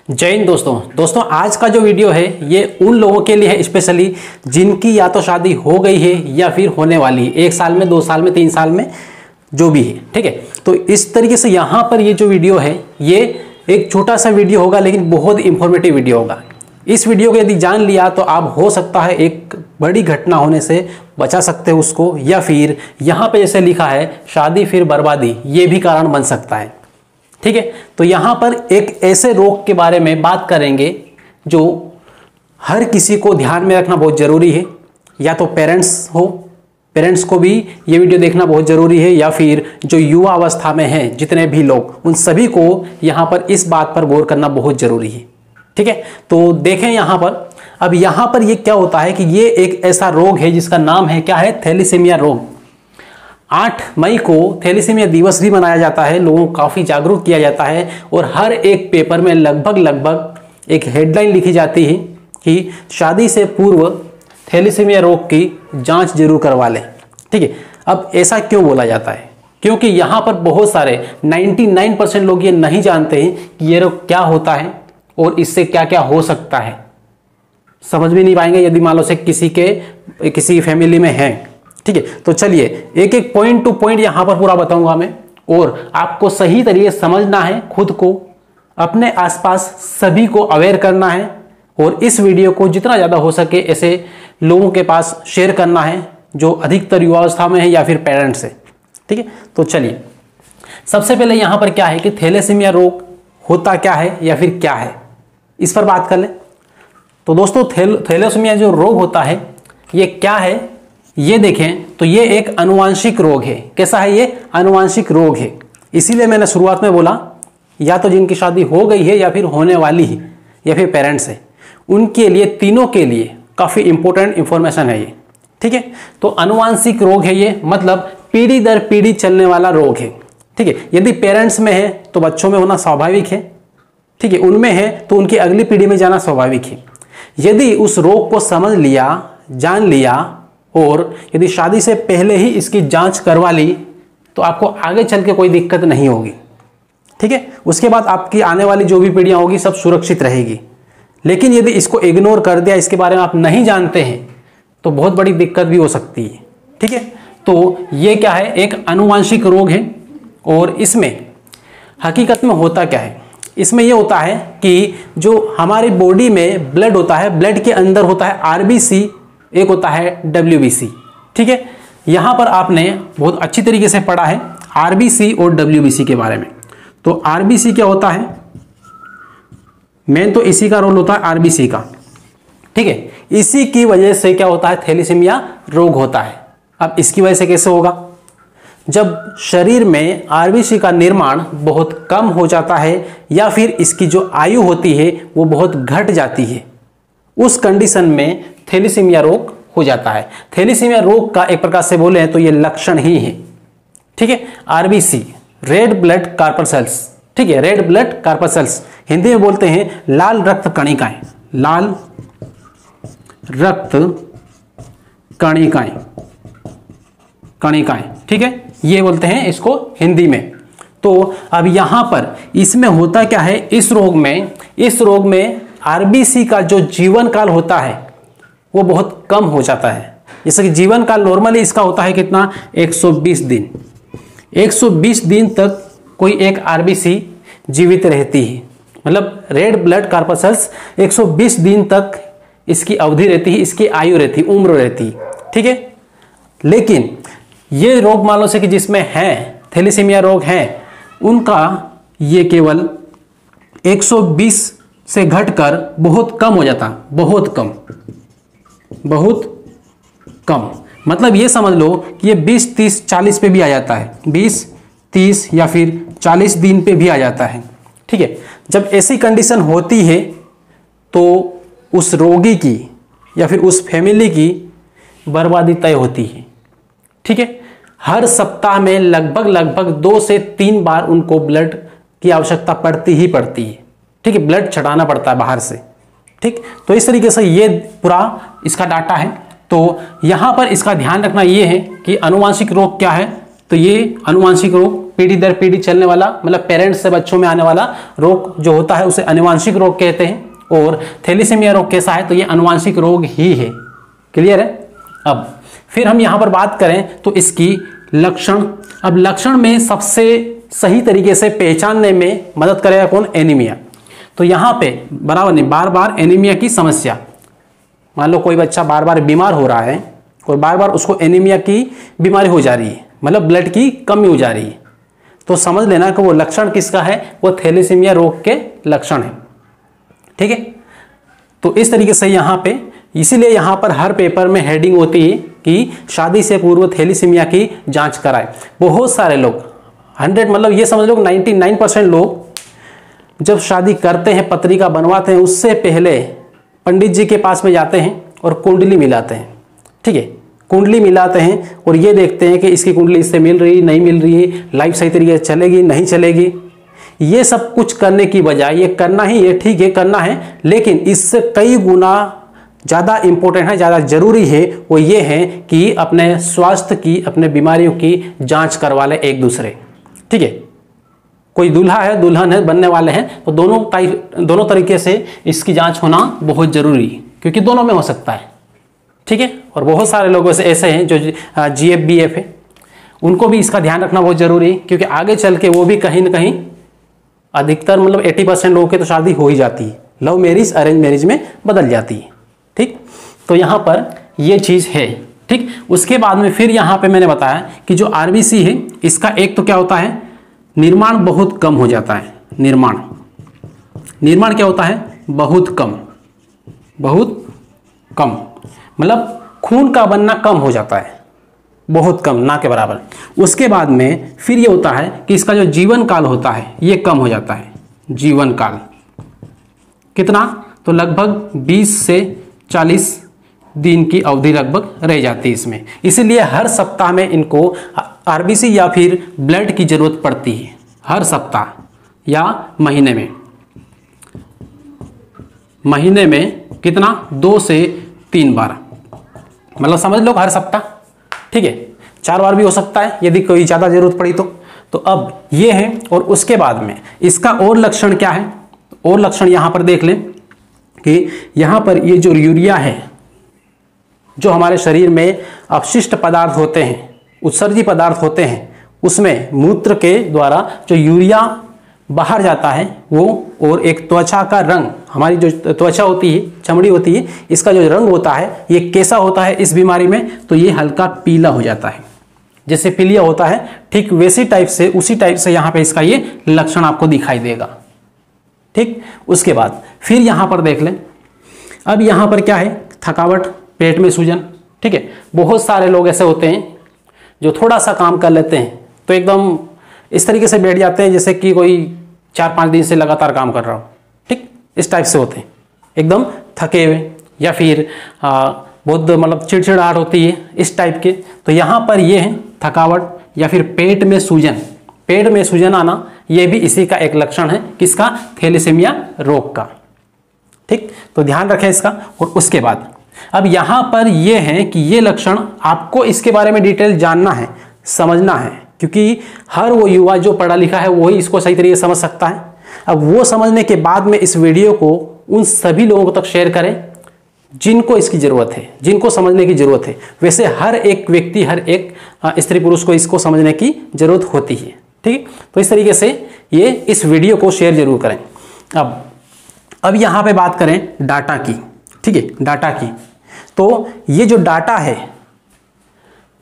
जय हिंद दोस्तों आज का जो वीडियो है ये उन लोगों के लिए है स्पेशली जिनकी या तो शादी हो गई है या फिर होने वाली है 1 साल में 2 साल में 3 साल में जो भी है। ठीक है, तो इस तरीके से यहाँ पर ये जो वीडियो है ये एक छोटा सा वीडियो होगा लेकिन बहुत इंफॉर्मेटिव वीडियो होगा। इस वीडियो को यदि जान लिया तो आप हो सकता है एक बड़ी घटना होने से बचा सकते हो उसको, या फिर यहाँ पे जैसे लिखा है शादी फिर बर्बादी, ये भी कारण बन सकता है। ठीक है, तो यहाँ पर एक ऐसे रोग के बारे में बात करेंगे जो हर किसी को ध्यान में रखना बहुत ज़रूरी है। या तो पेरेंट्स को भी ये वीडियो देखना बहुत ज़रूरी है, या फिर जो युवा अवस्था में हैं जितने भी लोग उन सभी को यहाँ पर इस बात पर गौर करना बहुत ज़रूरी है। ठीक है, तो देखें यहाँ पर। अब यहाँ पर ये क्या होता है कि ये एक ऐसा रोग है जिसका नाम है क्या है, थैलीसीमिया रोग। 8 मई को थैलीसीमिया दिवस भी मनाया जाता है, लोगों को काफ़ी जागरूक किया जाता है और हर एक पेपर में लगभग एक हेडलाइन लिखी जाती है कि शादी से पूर्व थैलीसीमिया रोग की जांच जरूर करवा लें। ठीक है, अब ऐसा क्यों बोला जाता है? क्योंकि यहाँ पर बहुत सारे 99% लोग ये नहीं जानते हैं कि ये रोग क्या होता है और इससे क्या क्या हो सकता है। समझ भी नहीं पाएंगे यदि मान लो से किसी फैमिली में है। ठीक है, तो चलिए एक एक पॉइंट टू पॉइंट यहाँ पर पूरा बताऊंगा मैं, और आपको सही तरीके से समझना है, खुद को अपने आसपास सभी को अवेयर करना है और इस वीडियो को जितना ज़्यादा हो सके ऐसे लोगों के पास शेयर करना है जो अधिकतर युवावस्था में है या फिर पेरेंट्स है। ठीक है, तो चलिए सबसे पहले यहाँ पर क्या है कि थैलेसीमिया रोग होता क्या है या फिर क्या है, इस पर बात कर लें। तो दोस्तों थैलेसीमिया जो रोग होता है ये क्या है, ये देखें तो ये एक अनुवांशिक रोग है। कैसा है ये? अनुवांशिक रोग है। इसीलिए मैंने शुरुआत में बोला या तो जिनकी शादी हो गई है या फिर होने वाली है या फिर पेरेंट्स है, उनके लिए, तीनों के लिए काफ़ी इंपॉर्टेंट इंफॉर्मेशन है ये। ठीक है, तो अनुवांशिक रोग है ये, मतलब पीढ़ी दर पीढ़ी चलने वाला रोग है। ठीक है, यदि पेरेंट्स में है तो बच्चों में होना स्वाभाविक है। ठीक है, उनमें है तो उनकी अगली पीढ़ी में जाना स्वाभाविक है। यदि उस रोग को समझ लिया, जान लिया और यदि शादी से पहले ही इसकी जांच करवा ली तो आपको आगे चल के कोई दिक्कत नहीं होगी। ठीक है, उसके बाद आपकी आने वाली जो भी पीढ़ियां होगी सब सुरक्षित रहेगी। लेकिन यदि इसको इग्नोर कर दिया, इसके बारे में आप नहीं जानते हैं, तो बहुत बड़ी दिक्कत भी हो सकती है। ठीक है, तो ये क्या है, एक अनुवांशिक रोग है। और इसमें हकीकत में होता क्या है, इसमें यह होता है कि जो हमारी बॉडी में ब्लड होता है, ब्लड के अंदर होता है आरबीसी, एक होता है डब्ल्यूबीसी। ठीक है, यहां पर आपने बहुत अच्छी तरीके से पढ़ा है आरबीसी और डब्ल्यूबीसी के बारे में। तो आरबीसी क्या होता है, मेन तो इसी का रोल होता है आरबीसी का। ठीक है, इसी की वजह से क्या होता है, थैलीसीमिया रोग होता है। अब इसकी वजह से कैसे होगा? जब शरीर में आरबीसी का निर्माण बहुत कम हो जाता है या फिर इसकी जो आयु होती है वो बहुत घट जाती है, उस कंडीशन में थैलीसीमिया रोग हो जाता है। थैलीसीमिया रोग का एक प्रकार से बोले तो ये लक्षण ही है। ठीक है, आरबीसी, रेड ब्लड कार्पसेल्स। ठीक है, रेड ब्लड कार्पसेल्स हिंदी में बोलते हैं लाल रक्त कणिकाएं, लाल रक्त कणिकाएं। ठीक है, ये बोलते हैं इसको हिंदी में। तो अब यहां पर इसमें होता क्या है, इस रोग में आरबीसी का जो जीवन काल होता है वो बहुत कम हो जाता है। जैसे कि जीवन काल नॉर्मली इसका होता है कितना, 120 दिन। 120 दिन तक कोई एक आरबीसी जीवित रहती है, मतलब रेड ब्लड कार्पसेल्स 120 दिन तक इसकी अवधि रहती है, इसकी आयु रहती है, उम्र रहती है। ठीक है, लेकिन ये रोग मान लो से कि जिसमें है थैलीसीमिया रोग है, उनका ये केवल 120 से घटकर बहुत कम हो जाता, बहुत कम। मतलब ये समझ लो कि ये 20, 30, 40 पे भी आ जाता है, 20, 30 या फिर 40 दिन पे भी आ जाता है। ठीक है, जब ऐसी कंडीशन होती है तो उस रोगी की या फिर उस फैमिली की बर्बादी तय होती है। ठीक है, हर सप्ताह में लगभग 2 से 3 बार उनको ब्लड की आवश्यकता पड़ती है। ठीक है, ब्लड छटाना पड़ता है बाहर से। ठीक, तो इस तरीके से ये पूरा इसका डाटा है। तो यहां पर इसका ध्यान रखना ये है कि अनुवांशिक रोग क्या है, तो ये आनुवांशिक रोग, पीढ़ी दर पीढ़ी चलने वाला, मतलब पेरेंट्स से बच्चों में आने वाला रोग जो होता है उसे आनुवांशिक रोग कहते हैं। और थैलेसीमिया रोग कैसा है, तो ये आनुवांशिक रोग ही है। क्लियर है। अब फिर हम यहाँ पर बात करें तो इसकी लक्षण। अब लक्षण में सबसे सही तरीके से पहचानने में मदद करेगा कौन, एनीमिया। तो यहाँ पे बराबर नहीं, बार बार एनीमिया की समस्या, मान लो कोई बच्चा बार बार बीमार हो रहा है, कोई बार बार उसको एनीमिया की बीमारी हो जा रही है, मतलब ब्लड की कमी हो जा रही है, तो समझ लेना कि वो लक्षण किसका है, वो थैलेसीमिया रोग के लक्षण है। ठीक है। तो इस तरीके से यहाँ पे, इसीलिए यहाँ पर हर पेपर में हेडिंग होती है कि शादी से पूर्व थैलेसीमिया की जांच कराएं। बहुत सारे लोग 100 मतलब ये समझ लो 99% लोग जब शादी करते हैं, पत्रिका बनवाते हैं, उससे पहले पंडित जी के पास में जाते हैं और कुंडली मिलाते हैं। ठीक है, कुंडली मिलाते हैं और ये देखते हैं कि इसकी कुंडली इससे मिल रही, नहीं मिल रही, लाइफ सही तरीके से चलेगी, नहीं चलेगी। ये सब कुछ करने की बजाय, ये करना ही है, ठीक है करना है, लेकिन इससे कई गुना ज़्यादा इंपॉर्टेंट है, ज़्यादा जरूरी है, वो ये है कि अपने स्वास्थ्य की, अपने बीमारियों की जांच करवा लें एक दूसरे। ठीक है, कोई दूल्हा है, दुल्हन है, बनने वाले हैं, तो दोनों तरीके से इसकी जांच होना बहुत जरूरी है, क्योंकि दोनों में हो सकता है। ठीक है। और बहुत सारे लोग ऐसे हैं जो GF-BF है, उनको भी इसका ध्यान रखना बहुत जरूरी है, क्योंकि आगे चल के वो भी कहीं ना कहीं, अधिकतर मतलब 80% लोगों की तो शादी हो ही जाती है, लव मैरिज अरेंज मैरिज में बदल जाती है। ठीक, तो यहाँ पर ये चीज़ है। ठीक, उसके बाद में फिर यहाँ पे मैंने बताया कि जो RBC है, इसका एक तो क्या होता है, निर्माण बहुत कम हो जाता है। निर्माण क्या होता है, बहुत कम, मतलब खून का बनना कम हो जाता है, बहुत कम, ना के बराबर। उसके बाद में फिर ये होता है कि इसका जो जीवन काल होता है ये कम हो जाता है। जीवन काल कितना, तो लगभग 20 से 40 दिन की अवधि लगभग रह जाती है इसमें। इसीलिए हर सप्ताह में इनको RBC या फिर ब्लड की जरूरत पड़ती है, हर सप्ताह या महीने में कितना, 2 से 3 बार, मतलब समझ लो हर सप्ताह। ठीक है, 4 बार भी हो सकता है यदि कोई ज़्यादा जरूरत पड़ी तो अब ये है। और उसके बाद में इसका और लक्षण क्या है, और लक्षण यहाँ पर देख लें कि यहाँ पर ये जो यूरिया है, जो हमारे शरीर में अपशिष्ट पदार्थ होते हैं, उत्सर्जी पदार्थ होते हैं, उसमें मूत्र के द्वारा जो यूरिया बाहर जाता है वो, और एक त्वचा का रंग, हमारी जो त्वचा होती है, चमड़ी होती है, इसका जो रंग होता है ये कैसा होता है इस बीमारी में, तो ये हल्का पीला हो जाता है, जैसे पीलिया होता है, ठीक वैसी टाइप से, उसी टाइप से यहाँ पे इसका ये लक्षण आपको दिखाई देगा। ठीक, उसके बाद फिर यहाँ पर देख लें, अब यहाँ पर क्या है, थकावट, पेट में सूजन। ठीक है, बहुत सारे लोग ऐसे होते हैं जो थोड़ा सा काम कर लेते हैं तो एकदम इस तरीके से बैठ जाते हैं जैसे कि कोई 4-5 दिन से लगातार काम कर रहा हो। ठीक, इस टाइप से होते हैं, एकदम थके हुए, या फिर बहुत मतलब चिड़चिड़ाहट होती है, इस टाइप के। तो यहाँ पर ये है थकावट या फिर पेट में सूजन आना, ये भी इसी का एक लक्षण है, किसका, थैलेसीमिया रोग का। ठीक, तो ध्यान रखें इसका। और उसके बाद अब यहाँ पर ये है कि ये लक्षण आपको इसके बारे में डिटेल जानना है, समझना है, क्योंकि हर वो युवा जो पढ़ा लिखा है वही इसको सही तरीके से समझ सकता है। अब वो समझने के बाद में इस वीडियो को उन सभी लोगों तक शेयर करें जिनको इसकी ज़रूरत है, जिनको समझने की ज़रूरत है। वैसे हर एक व्यक्ति, हर एक स्त्री पुरुष को इसको समझने की ज़रूरत होती है। ठीक, तो इस तरीके से ये इस वीडियो को शेयर जरूर करें। अब यहाँ पे बात करें डाटा की। ठीक है, डाटा की, तो ये जो डाटा है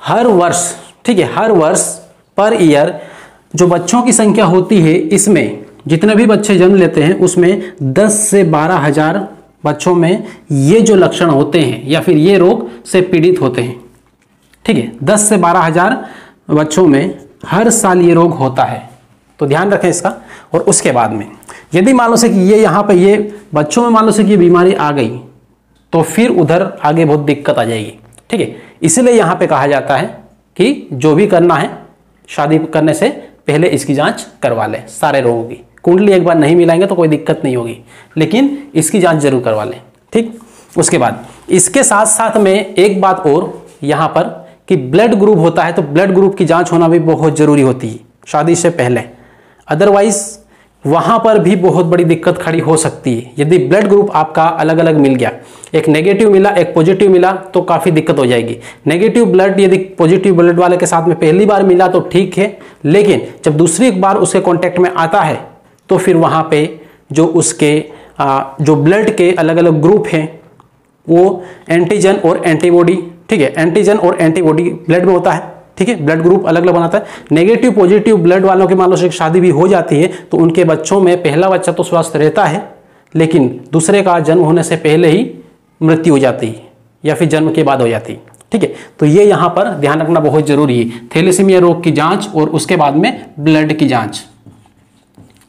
हर वर्ष, ठीक है, हर वर्ष पर ईयर जो बच्चों की संख्या होती है, इसमें जितने भी बच्चे जन्म लेते हैं उसमें 10 से 12 हजार बच्चों में ये जो लक्षण होते हैं या फिर ये रोग से पीड़ित होते हैं। ठीक है, 10 से 12 हजार बच्चों में हर साल ये रोग होता है, तो ध्यान रखें इसका। और उसके बाद में यदि मान लो से कि ये यहाँ पे ये बच्चों में मान लो से कि ये बीमारी आ गई तो फिर उधर आगे बहुत दिक्कत आ जाएगी। ठीक है, इसीलिए यहाँ पे कहा जाता है कि जो भी करना है शादी करने से पहले इसकी जांच करवा लें, सारे रोगों की। कुंडली एक बार नहीं मिलाएंगे तो कोई दिक्कत नहीं होगी, लेकिन इसकी जांच जरूर करवा लें। ठीक, उसके बाद इसके साथ साथ में एक बात और यहाँ पर कि ब्लड ग्रुप होता है तो ब्लड ग्रुप की जांच होना भी बहुत ज़रूरी होती है शादी से पहले, अदरवाइज वहाँ पर भी बहुत बड़ी दिक्कत खड़ी हो सकती है। यदि ब्लड ग्रुप आपका अलग अलग मिल गया, एक नेगेटिव मिला एक पॉजिटिव मिला, तो काफ़ी दिक्कत हो जाएगी। नेगेटिव ब्लड यदि पॉजिटिव ब्लड वाले के साथ में पहली बार मिला तो ठीक है, लेकिन जब दूसरी बार उसके कॉन्टैक्ट में आता है तो फिर वहाँ पे जो उसके जो ब्लड के अलग अलग ग्रुप हैं वो एंटीजन और एंटीबॉडी, ठीक है, एंटीजन और एंटीबॉडी ब्लड में होता है, ठीक है, ब्लड ग्रुप अलग अलग बनाता है। नेगेटिव पॉजिटिव ब्लड वालों के मान लो से शादी भी हो जाती है तो उनके बच्चों में पहला बच्चा तो स्वस्थ रहता है, लेकिन दूसरे का जन्म होने से पहले ही मृत्यु हो जाती है या फिर जन्म के बाद हो जाती है, ठीक है। तो ये यहाँ पर ध्यान रखना बहुत जरूरी है, थैलेसीमिया रोग की जांच और उसके बाद में ब्लड की जांच।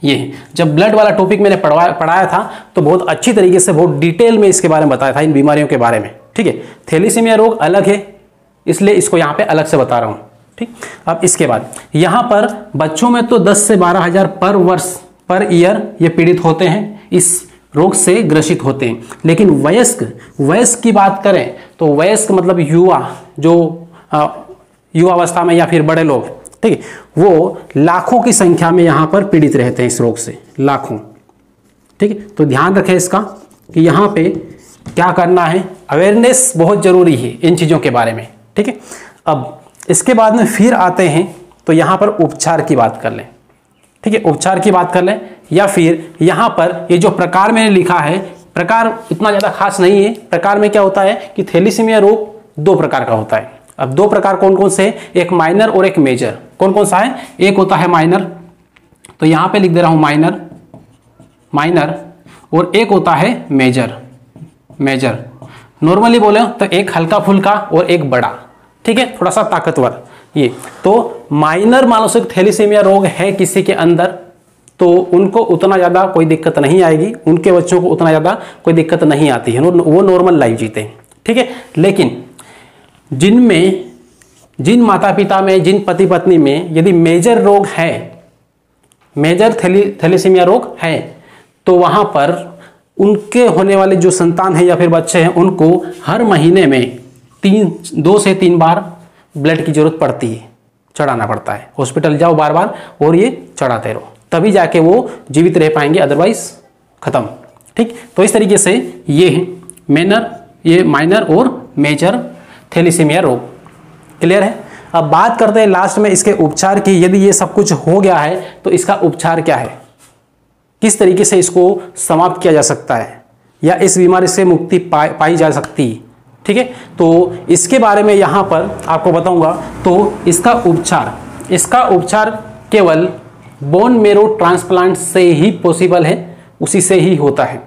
ये जब ब्लड वाला टॉपिक मैंने पढ़ाया था तो बहुत अच्छी तरीके से बहुत डिटेल में इसके बारे में बताया था, इन बीमारियों के बारे में, ठीक है। थैलेसीमिया रोग अलग है इसलिए इसको यहाँ पे अलग से बता रहा हूँ, ठीक। अब इसके बाद यहाँ पर बच्चों में तो 10 से 12 हज़ार पर वर्ष पर ईयर ये पीड़ित होते हैं, इस रोग से ग्रसित होते हैं। लेकिन वयस्क की बात करें तो वयस्क मतलब युवा, जो युवावस्था में या फिर बड़े लोग, ठीक है, वो लाखों की संख्या में यहाँ पर पीड़ित रहते हैं इस रोग से, लाखों, ठीक है। तो ध्यान रखें इसका कि यहाँ पे क्या करना है, अवेयरनेस बहुत जरूरी है इन चीज़ों के बारे में, ठीक है। अब इसके बाद में फिर आते हैं तो यहाँ पर उपचार की बात कर लें, ठीक है, उपचार की बात कर लें। या फिर यहाँ पर ये जो प्रकार मैंने लिखा है, प्रकार इतना ज़्यादा खास नहीं है। प्रकार में क्या होता है कि थैलेसीमिया रोग 2 प्रकार का होता है। अब 2 प्रकार कौन कौन से, एक माइनर और एक मेजर। कौन कौन सा है, एक होता है माइनर, तो यहाँ पे लिख दे रहा हूँ माइनर, और एक होता है मेजर। नॉर्मली बोले तो एक हल्का फुल्का और एक बड़ा, ठीक है, थोड़ा सा ताकतवर। ये तो माइनर मानसिक थैलेसीमिया रोग है किसी के अंदर तो उनको उतना ज़्यादा कोई दिक्कत नहीं आएगी, उनके बच्चों को उतना ज़्यादा कोई दिक्कत नहीं आती है, वो नॉर्मल लाइफ जीते हैं, ठीक है। लेकिन जिन माता पिता में, जिन पति पत्नी में यदि मेजर रोग है, मेजर थैलेसीमिया रोग है, तो वहाँ पर उनके होने वाले जो संतान है या फिर बच्चे हैं उनको हर महीने में 2 से 3 बार ब्लड की जरूरत पड़ती है, चढ़ाना पड़ता है। हॉस्पिटल जाओ बार बार और ये चढ़ाते रहो, तभी जाके वो जीवित रह पाएंगे, अदरवाइज खत्म, ठीक। तो इस तरीके से ये माइनर और मेजर थैलेसीमिया रोग क्लियर है। अब बात करते हैं लास्ट में इसके उपचार की। यदि ये सब कुछ हो गया है तो इसका उपचार क्या है, किस तरीके से इसको समाप्त किया जा सकता है या इस बीमारी से मुक्ति पाई जा सकती है, ठीक है। तो इसके बारे में यहाँ पर आपको बताऊंगा। तो इसका उपचार केवल बोन मेरो ट्रांसप्लांट से ही पॉसिबल है, उसी से ही होता है,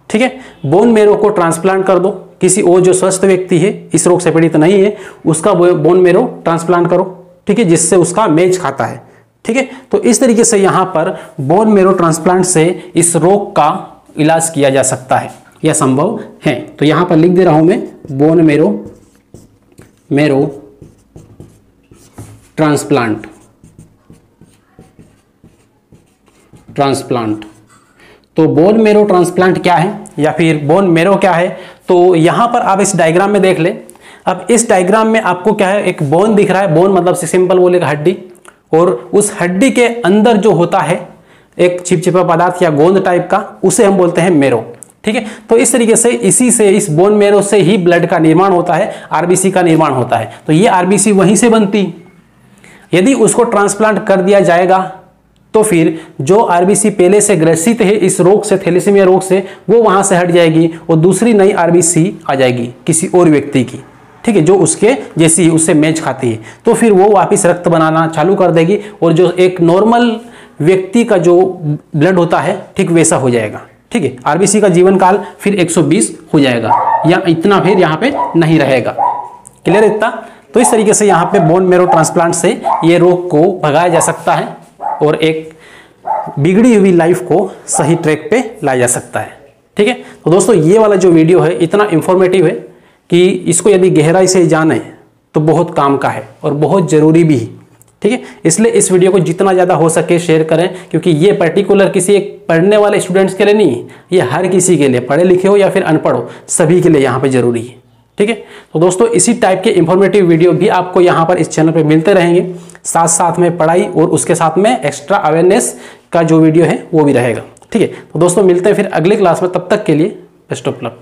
ठीक है। बोन मेरो को ट्रांसप्लांट कर दो, किसी और जो स्वस्थ व्यक्ति है, इस रोग से पीड़ित नहीं है, उसका बोन मेरो ट्रांसप्लांट करो, ठीक है, जिससे उसका मैच खाता है, ठीक है। तो इस तरीके से यहाँ पर बोन मेरो ट्रांसप्लांट से इस रोग का इलाज किया जा सकता है, यह संभव है। तो यहाँ पर लिख दे रहा हूं मैं बोन मेरो ट्रांसप्लांट। तो बोन मेरो ट्रांसप्लांट क्या है या फिर बोन मेरो क्या है, तो यहाँ पर आप इस डायग्राम में देख ले। अब इस डायग्राम में आपको क्या है, एक बोन दिख रहा है, बोन मतलब से सिंपल बोलेगा हड्डी, और उस हड्डी के अंदर जो होता है एक चिपचिपा पदार्थ या गोंद टाइप का, उसे हम बोलते हैं मेरो, ठीक है। तो इस तरीके से इस बोन मेरो से ही ब्लड का निर्माण होता है, आरबीसी का निर्माण होता है। तो ये आरबीसी वहीं से बनती। यदि उसको ट्रांसप्लांट कर दिया जाएगा तो फिर जो आरबीसी पहले से ग्रसित है इस रोग से, थैलेसीमिया रोग से, वो वहां से हट जाएगी और दूसरी नई आरबीसी आ जाएगी किसी और व्यक्ति की, ठीक है, जो उसके जैसी उससे मैच खाती है। तो फिर वो वापस रक्त बनाना चालू कर देगी और जो एक नॉर्मल व्यक्ति का जो ब्लड होता है ठीक वैसा हो जाएगा, ठीक है। आरबीसी का जीवन काल फिर 120 हो जाएगा या इतना फिर यहाँ पे नहीं रहेगा। क्लियर इतना? तो इस तरीके से यहाँ पे बोन मेरो ट्रांसप्लांट से ये रोग को भगाया जा सकता है और एक बिगड़ी हुई लाइफ को सही ट्रैक पे लाया जा सकता है, ठीक है। तो दोस्तों ये वाला जो वीडियो है इतना इंफॉर्मेटिव है कि इसको यदि गहराई से जाने तो बहुत काम का है और बहुत जरूरी भी है, ठीक है। इसलिए इस वीडियो को जितना ज़्यादा हो सके शेयर करें, क्योंकि ये पर्टिकुलर किसी एक पढ़ने वाले स्टूडेंट्स के लिए नहीं है, ये हर किसी के लिए, पढ़े लिखे हो या फिर अनपढ़ हो, सभी के लिए यहाँ पे जरूरी है, ठीक है। तो दोस्तों इसी टाइप के इंफॉर्मेटिव वीडियो भी आपको यहाँ पर इस चैनल पे मिलते रहेंगे, साथ साथ में पढ़ाई और उसके साथ में एक्स्ट्रा अवेयरनेस का जो वीडियो है वो भी रहेगा। ठीक है। तो दोस्तों मिलते हैं फिर अगली क्लास में, तब तक के लिए बेस्ट ऑफ लक।